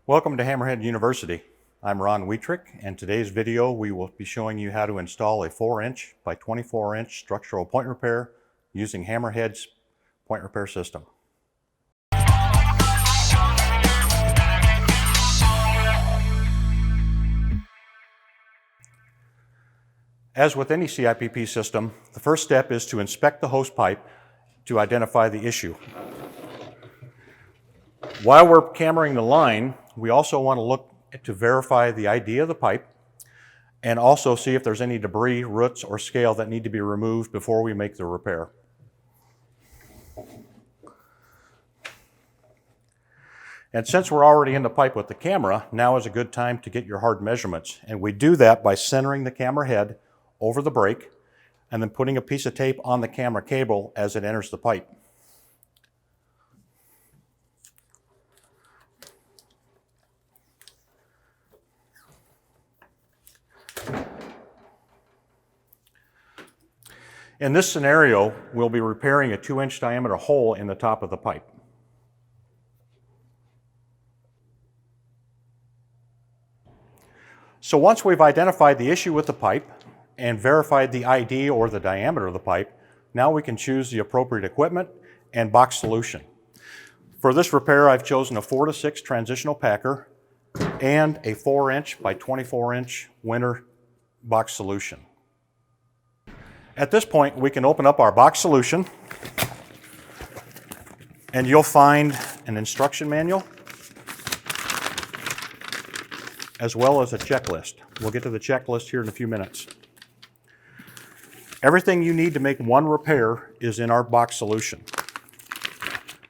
Welcome to HammerHead University. I'm Ron Wietrich, and today's video we will be showing you how to install a 4-inch by 24-inch structural point repair using HammerHead's point repair system. As with any CIPP system, the first step is to inspect the hose pipe to identify the issue. While we're cammering the line, we also want to look to verify the ID of the pipe and also see if there's any debris, roots, or scale that need to be removed before we make the repair. And since we're already in the pipe with the camera, now is a good time to get your hard measurements. And we do that by centering the camera head over the brake and then putting a piece of tape on the camera cable as it enters the pipe. In this scenario, we'll be repairing a 2-inch diameter hole in the top of the pipe. So once we've identified the issue with the pipe and verified the ID or the diameter of the pipe, now we can choose the appropriate equipment and box solution. For this repair, I've chosen a 4-to-6 transitional packer and a 4-inch by 24-inch winter box solution. At this point, we can open up our box solution and you'll find an instruction manual as well as a checklist. We'll get to the checklist here in a few minutes. Everything you need to make one repair is in our box solution.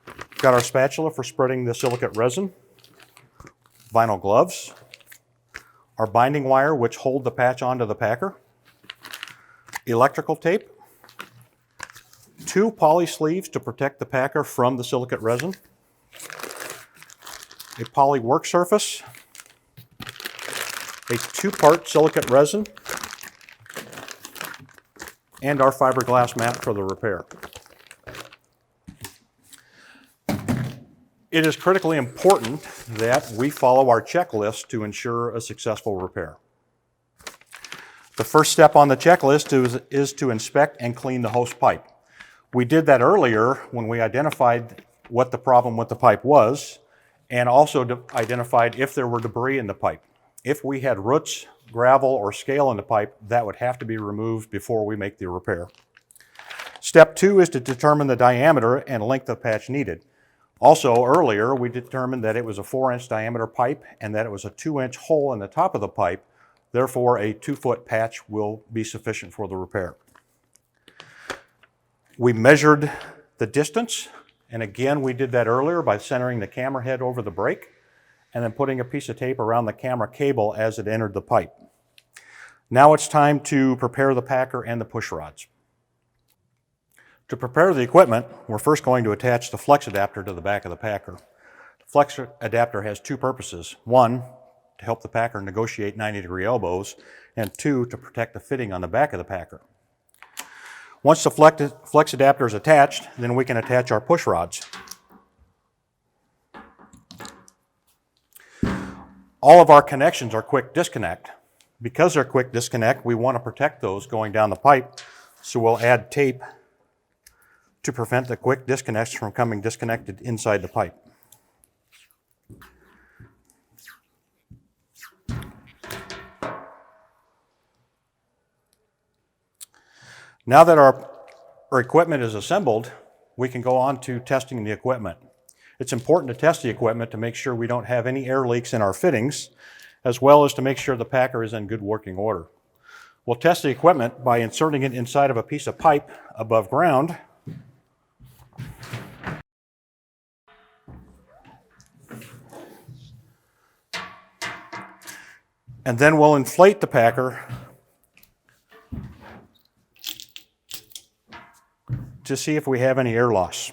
We've got our spatula for spreading the silicate resin, vinyl gloves, our binding wire which hold the patch onto the packer, electrical tape, 2 poly sleeves to protect the packer from the silicate resin, a poly work surface, a 2-part silicate resin, and our fiberglass mat for the repair. It is critically important that we follow our checklist to ensure a successful repair. The first step on the checklist is to inspect and clean the hose pipe. We did that earlier when we identified what the problem with the pipe was and also identified if there were debris in the pipe. If we had roots, gravel, or scale in the pipe, that would have to be removed before we make the repair. Step 2 is to determine the diameter and length of patch needed. Also, earlier we determined that it was a 4-inch diameter pipe and that it was a 2-inch hole in the top of the pipe. Therefore, a 2-foot patch will be sufficient for the repair. We measured the distance, and again, we did that earlier by centering the camera head over the brake and then putting a piece of tape around the camera cable as it entered the pipe. Now it's time to prepare the packer and the push rods. To prepare the equipment, we're first going to attach the flex adapter to the back of the packer. The flex adapter has 2 purposes. 1, to help the packer negotiate 90-degree elbows, and 2, to protect the fitting on the back of the packer. Once the flex adapter is attached, then we can attach our push rods. All of our connections are quick disconnect. Because they're quick disconnect, we want to protect those going down the pipe, so we'll add tape to prevent the quick disconnects from coming disconnected inside the pipe. Now that our equipment is assembled, we can go on to testing the equipment. It's important to test the equipment to make sure we don't have any air leaks in our fittings, as well as to make sure the packer is in good working order. We'll test the equipment by inserting it inside of a piece of pipe above ground. And then we'll inflate the packer to see if we have any air loss.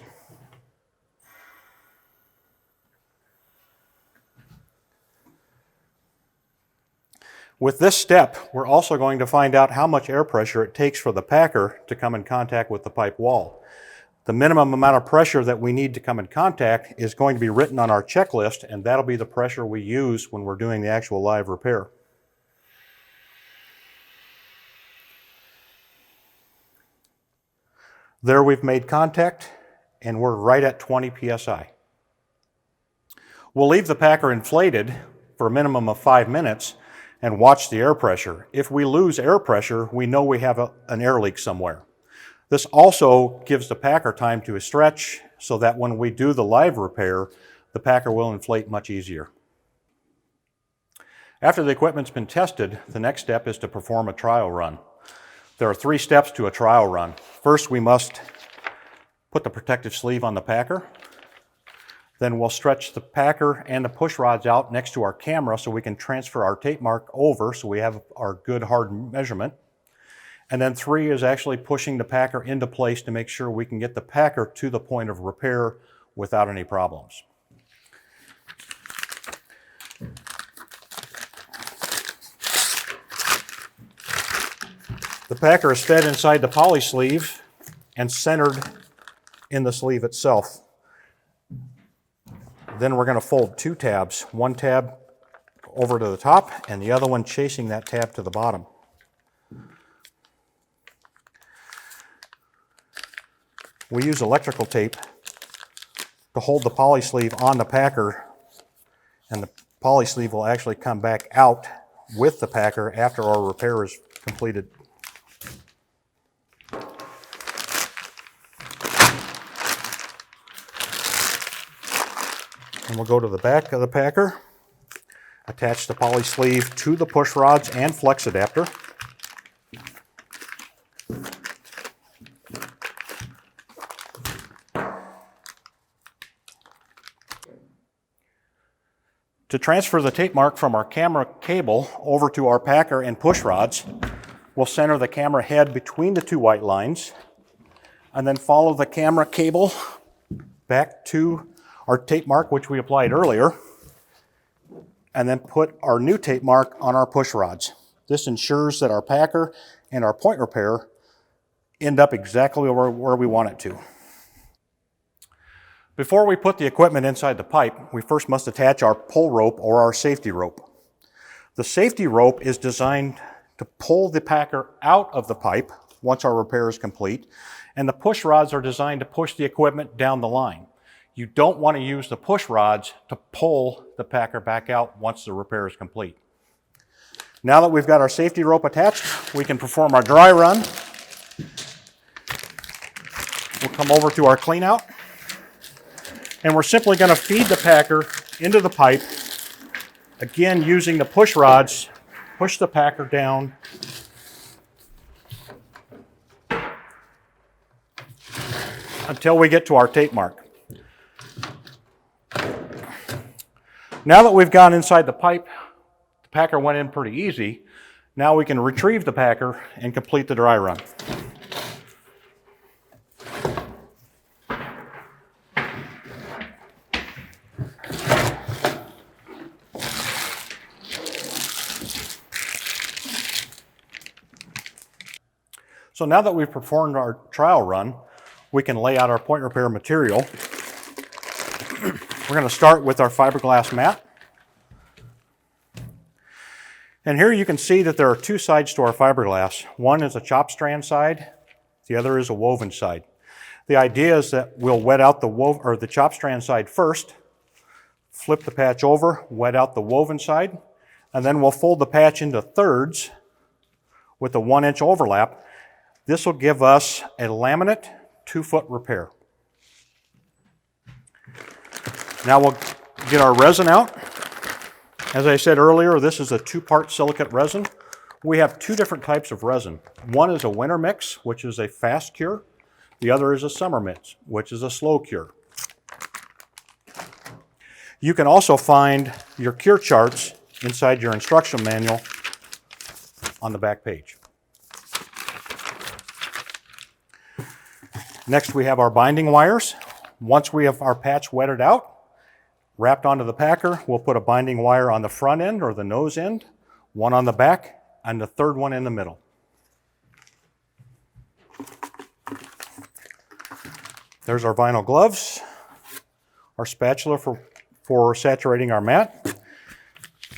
With this step, we're also going to find out how much air pressure it takes for the packer to come in contact with the pipe wall. The minimum amount of pressure that we need to come in contact is going to be written on our checklist, and that'll be the pressure we use when we're doing the actual live repair. There we've made contact, and we're right at 20 psi. We'll leave the packer inflated for a minimum of 5 minutes and watch the air pressure. If we lose air pressure, we know we have an air leak somewhere. This also gives the packer time to stretch so that when we do the live repair, the packer will inflate much easier. After the equipment's been tested, the next step is to perform a trial run. There are 3 steps to a trial run. First, we must put the protective sleeve on the packer. Then we'll stretch the packer and the push rods out next to our camera so we can transfer our tape mark over so we have our good hard measurement. And then 3 is actually pushing the packer into place to make sure we can get the packer to the point of repair without any problems. The packer is fed inside the poly sleeve and centered in the sleeve itself. Then we're going to fold 2 tabs, one tab over to the top and the other one chasing that tab to the bottom. We use electrical tape to hold the poly sleeve on the packer, and the poly sleeve will actually come back out with the packer after our repair is completed. And we'll go to the back of the packer, attach the poly sleeve to the push rods and flex adapter. To transfer the tape mark from our camera cable over to our packer and push rods, we'll center the camera head between the 2 white lines and then follow the camera cable back to our tape mark, which we applied earlier, and then put our new tape mark on our push rods. This ensures that our packer and our point repair end up exactly where we want it to. Before we put the equipment inside the pipe, we first must attach our pull rope or our safety rope. The safety rope is designed to pull the packer out of the pipe once our repair is complete, and the push rods are designed to push the equipment down the line. You don't want to use the push rods to pull the packer back out once the repair is complete. Now that we've got our safety rope attached, we can perform our dry run. We'll come over to our clean out. And we're simply going to feed the packer into the pipe, again using the push rods, push the packer down until we get to our tape mark. Now that we've gone inside the pipe, the packer went in pretty easy. Now we can retrieve the packer and complete the dry run. So now that we've performed our trial run, we can lay out our point repair material. We're going to start with our fiberglass mat. And here you can see that there are 2 sides to our fiberglass. One is a chop strand side, the other is a woven side. The idea is that we'll wet out the chop strand side first, flip the patch over, wet out the woven side, and then we'll fold the patch into thirds with a 1-inch overlap. This will give us a laminate 2-foot repair. Now we'll get our resin out. As I said earlier, this is a 2-part silicate resin. We have 2 different types of resin. One is a winter mix, which is a fast cure. The other is a summer mix, which is a slow cure. You can also find your cure charts inside your instruction manual on the back page. Next, we have our binding wires. Once we have our patch wetted out, wrapped onto the packer, we'll put a binding wire on the front end or the nose end, one on the back, and the third one in the middle. There's our vinyl gloves, our spatula for saturating our mat,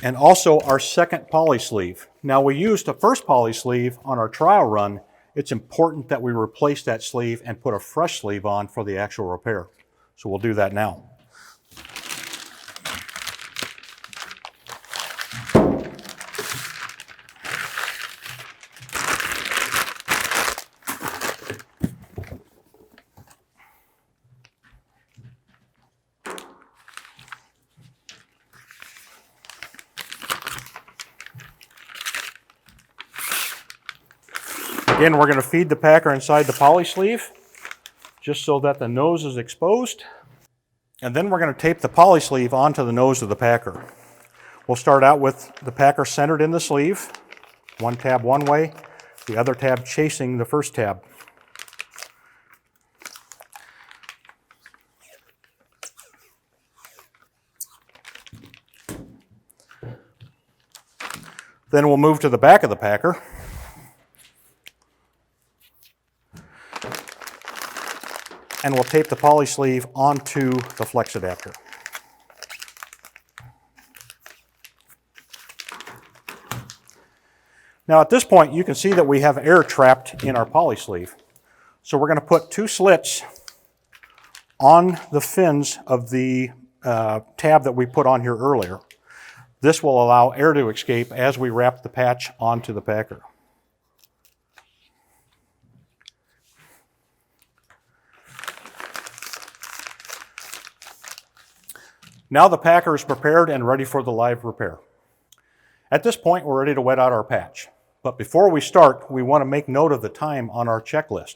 and also our second poly sleeve. Now we used the first poly sleeve on our trial run. It's important that we replace that sleeve and put a fresh sleeve on for the actual repair. So we'll do that now. Again, we're going to feed the packer inside the poly sleeve, just so that the nose is exposed. And then we're going to tape the poly sleeve onto the nose of the packer. We'll start out with the packer centered in the sleeve, one tab one way, the other tab chasing the first tab. Then we'll move to the back of the packer. And we'll tape the poly sleeve onto the flex adapter. Now at this point you can see that we have air trapped in our poly sleeve. So we're going to put two slits on the fins of the tab that we put on here earlier. This will allow air to escape as we wrap the patch onto the packer. Now the packer is prepared and ready for the live repair. At this point, we're ready to wet out our patch. But before we start, we want to make note of the time on our checklist.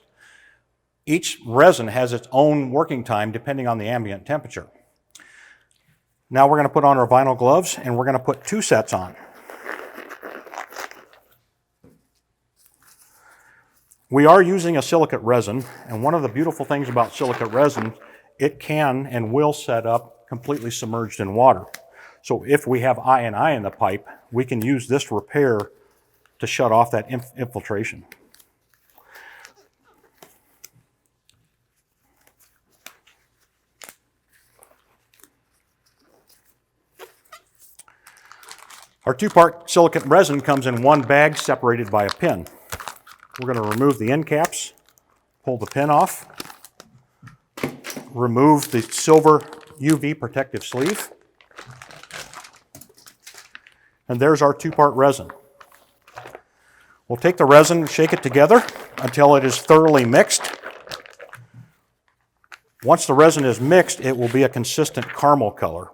Each resin has its own working time depending on the ambient temperature. Now we're going to put on our vinyl gloves and we're going to put 2 sets on. We are using a silicate resin, and one of the beautiful things about silicate resin, it can and will set up completely submerged in water. So if we have I&I in the pipe, we can use this repair to shut off that infiltration. Our 2-part silicate resin comes in one bag separated by a pin. We're going to remove the end caps, pull the pin off, remove the silver UV protective sleeve, and there's our 2-part resin. We'll take the resin and shake it together until it is thoroughly mixed. Once the resin is mixed, it will be a consistent caramel color.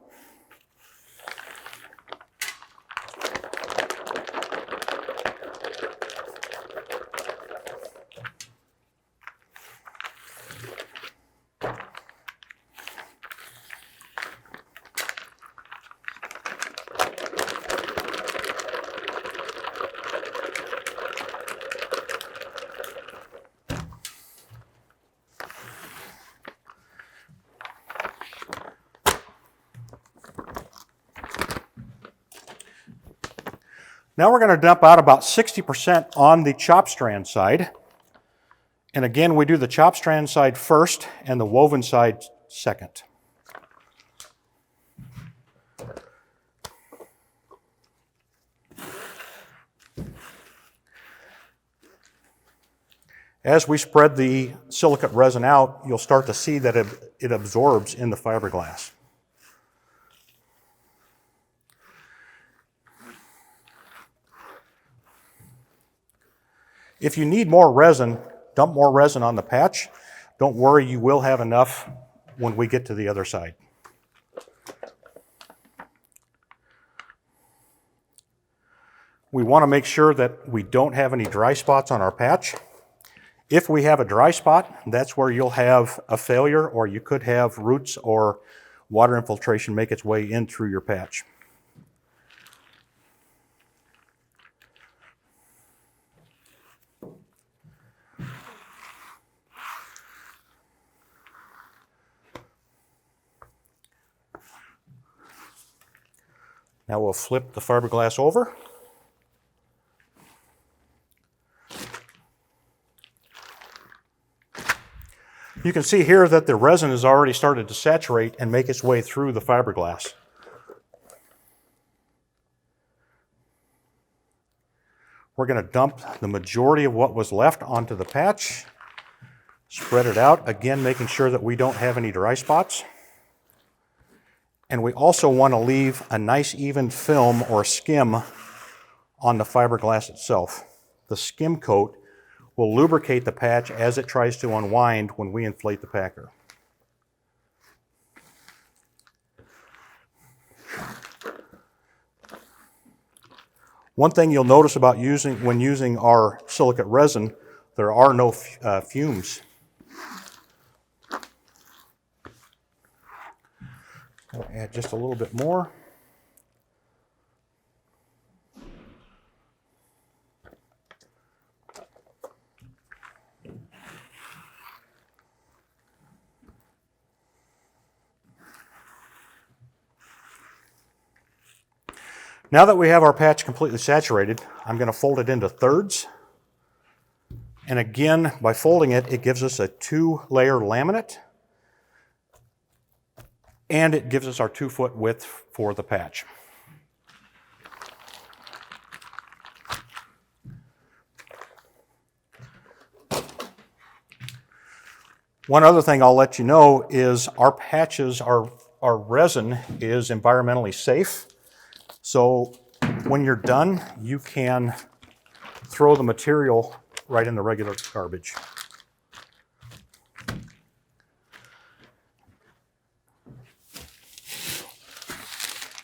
Now we're going to dump out about 60% on the chop strand side. And again, we do the chop strand side first and the woven side second. As we spread the silicate resin out, you'll start to see that it absorbs in the fiberglass. If you need more resin, dump more resin on the patch. Don't worry, you will have enough when we get to the other side. We want to make sure that we don't have any dry spots on our patch. If we have a dry spot, that's where you'll have a failure, or you could have roots or water infiltration make its way in through your patch. Now we'll flip the fiberglass over. You can see here that the resin has already started to saturate and make its way through the fiberglass. We're going to dump the majority of what was left onto the patch, spread it out, again making sure that we don't have any dry spots. And we also want to leave a nice even film or skim on the fiberglass itself. The skim coat will lubricate the patch as it tries to unwind when we inflate the packer. One thing you'll notice about when using our silicate resin, there are no fumes. I'll add just a little bit more. Now that we have our patch completely saturated, I'm going to fold it into thirds. And again, by folding it, it gives us a 2-layer laminate. And it gives us our 2-foot width for the patch. One other thing I'll let you know is our patches, our resin is environmentally safe. So when you're done, you can throw the material right in the regular garbage.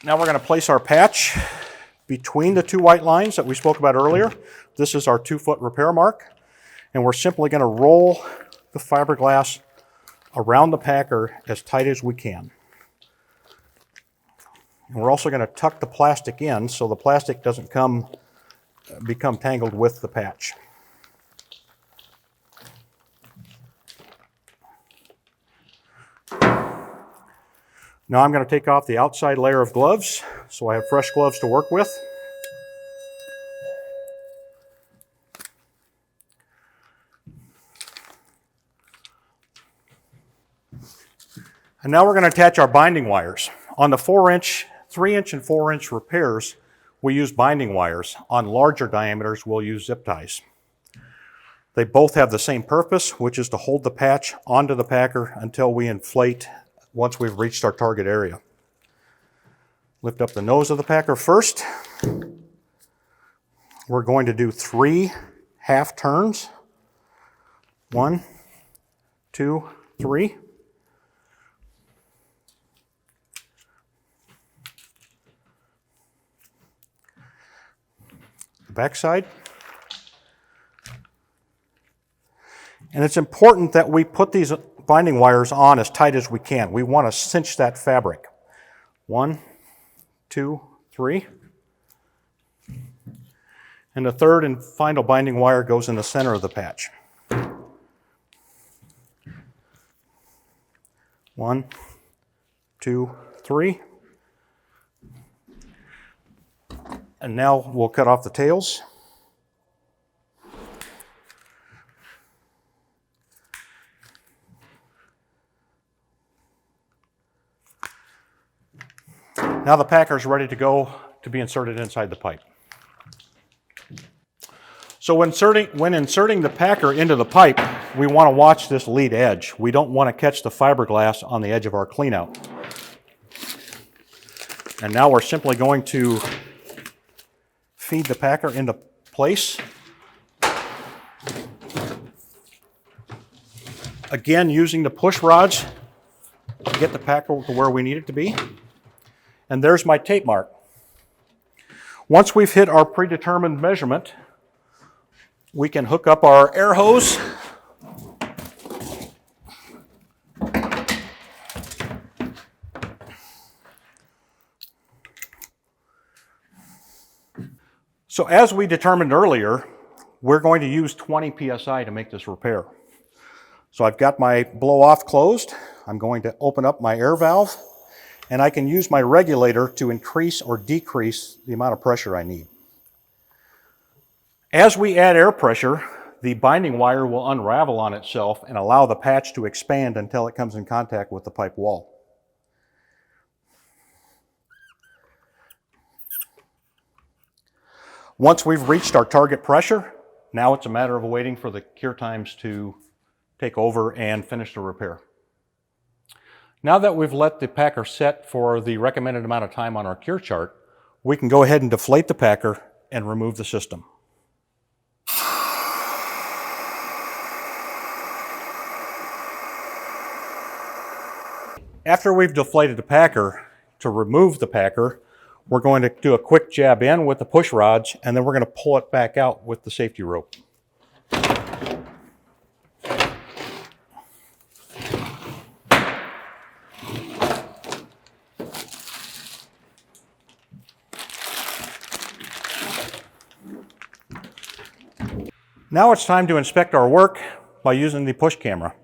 Now we're going to place our patch between the 2 white lines that we spoke about earlier. This is our 2-foot repair mark. And we're simply going to roll the fiberglass around the packer as tight as we can. And we're also going to tuck the plastic in so the plastic doesn't become tangled with the patch. Now I'm going to take off the outside layer of gloves so I have fresh gloves to work with. And now we're going to attach our binding wires. On the 4-inch, 3-inch and 4-inch repairs, we use binding wires. On larger diameters, we'll use zip ties. They both have the same purpose, which is to hold the patch onto the packer until we inflate once we've reached our target area. Lift up the nose of the packer first. We're going to do 3 half turns. 1, 2, 3. The back side. And it's important that we put these binding wires on as tight as we can. We want to cinch that fabric. 1, 2, 3. And the third and final binding wire goes in the center of the patch. 1, 2, 3. And now we'll cut off the tails. Now the packer is ready to go to be inserted inside the pipe. So when inserting the packer into the pipe, we want to watch this lead edge. We don't want to catch the fiberglass on the edge of our cleanout. And now we're simply going to feed the packer into place. Again, using the push rods to get the packer to where we need it to be. And there's my tape mark. Once we've hit our predetermined measurement, we can hook up our air hose. So as we determined earlier, we're going to use 20 psi to make this repair. So I've got my blow off closed. I'm going to open up my air valve, and I can use my regulator to increase or decrease the amount of pressure I need. As we add air pressure, the binding wire will unravel on itself and allow the patch to expand until it comes in contact with the pipe wall. Once we've reached our target pressure, now it's a matter of waiting for the cure times to take over and finish the repair. Now that we've let the packer set for the recommended amount of time on our cure chart, we can go ahead and deflate the packer and remove the system. After we've deflated the packer, to remove the packer, we're going to do a quick jab in with the push rods, and then we're going to pull it back out with the safety rope. Now it's time to inspect our work by using the push camera.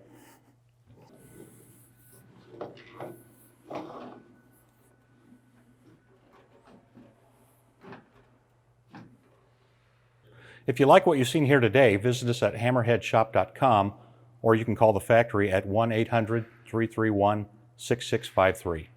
If you like what you've seen here today, visit us at hammerheadshop.com, or you can call the factory at 1-800-331-6653.